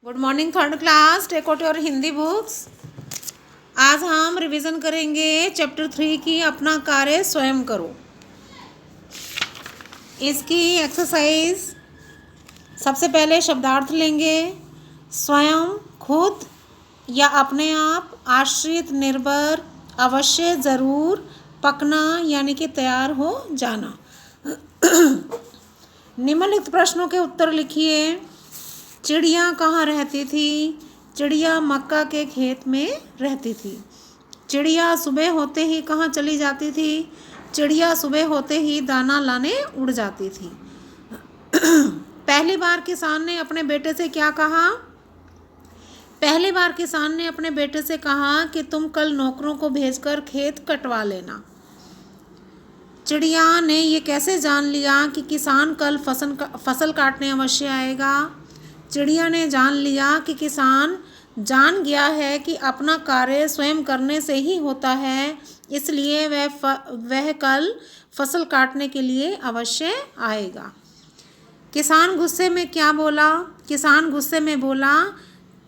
Good morning third class, take out your Hindi books. आज हम revision करेंगे चैप्टर 3 की अपना कार्य स्वयं करो। इसकी एक्सरसाइज सबसे पहले शब्दार्थ लेंगे। स्वयं, खुद या अपने आप, आश्रित, निर्भर, अवश्य, ज़रूर, पकना यानी कि तैयार हो जाना। निम्नलिखित प्रश्नों के उत्तर लिखिए। चिड़िया कहाँ रहती थी? चिड़िया मक्का के खेत में रहती थी। चिड़िया सुबह होते ही कहाँ चली जाती थी? चिड़िया सुबह होते ही दाना लाने उड़ जाती थी। पहली बार किसान ने अपने बेटे से क्या कहा? पहली बार किसान ने अपने बेटे से कहा कि तुम कल नौकरों को भेजकर खेत कटवा लेना। चिड़िया ने ये कैसे जान लिया कि किसान कल फसल काटने अवश्य आएगा? चिड़िया ने जान लिया कि किसान जान गया है कि अपना कार्य स्वयं करने से ही होता है, इसलिए वह कल फसल काटने के लिए अवश्य आएगा। किसान गुस्से में क्या बोला? किसान गुस्से में बोला,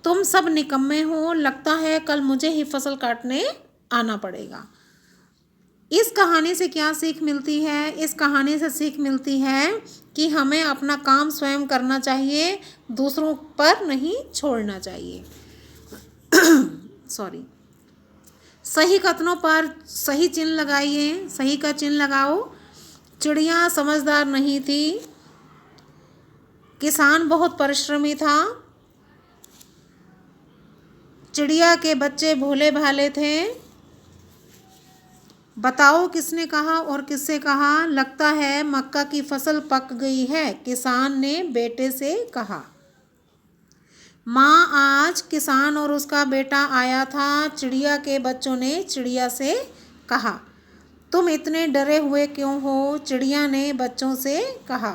तुम सब निकम्मे हो, लगता है कल मुझे ही फसल काटने आना पड़ेगा। इस कहानी से क्या सीख मिलती है? इस कहानी से सीख मिलती है कि हमें अपना काम स्वयं करना चाहिए, दूसरों पर नहीं छोड़ना चाहिए। सॉरी। सही कथनों पर सही चिन्ह लगाइए। सही का चिन्ह लगाओ। चिड़िया समझदार नहीं थी। किसान बहुत परिश्रमी था। चिड़िया के बच्चे भोले भाले थे। बताओ किसने कहा और किससे कहा? लगता है मक्का की फसल पक गई है, किसान ने बेटे से कहा। माँ, आज किसान और उसका बेटा आया था, चिड़िया के बच्चों ने चिड़िया से कहा। तुम इतने डरे हुए क्यों हो? चिड़िया ने बच्चों से कहा।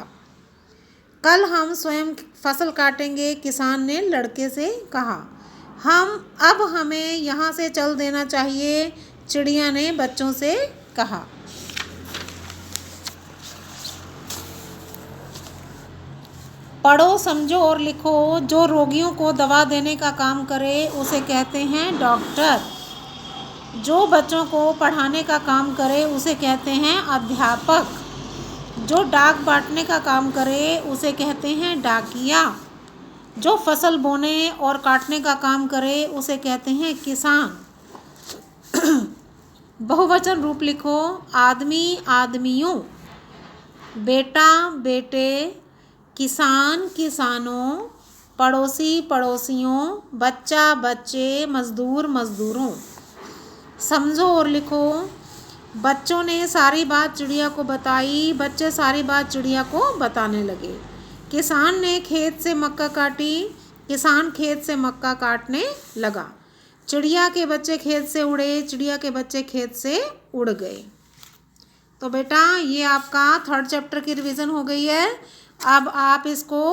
कल हम स्वयं फसल काटेंगे, किसान ने लड़के से कहा। हमें यहाँ से चल देना चाहिए, चिड़िया ने बच्चों से कहा। पढ़ो, समझो और लिखो। जो रोगियों को दवा देने का काम करे उसे कहते हैं डॉक्टर। जो बच्चों को पढ़ाने का काम करे उसे कहते हैं अध्यापक। जो डाक बांटने का काम करे उसे कहते हैं डाकिया। जो फसल बोने और काटने का काम करे उसे कहते हैं किसान। बहुवचन रूप लिखो। आदमी आदमियों, बेटा बेटे, किसान किसानों, पड़ोसी पड़ोसियों, बच्चा बच्चे, मजदूर मजदूरों। समझो और लिखो। बच्चों ने सारी बात चिड़िया को बताई। बच्चे सारी बात चिड़िया को बताने लगे। किसान ने खेत से मक्का काटी। किसान खेत से मक्का काटने लगा। चिड़िया के बच्चे खेत से उड़े। चिड़िया के बच्चे खेत से उड़ गए। तो बेटा ये आपका थर्ड चैप्टर की रिवीजन हो गई है। अब आप इसको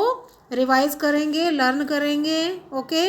रिवाइज करेंगे, लर्न करेंगे। ओके।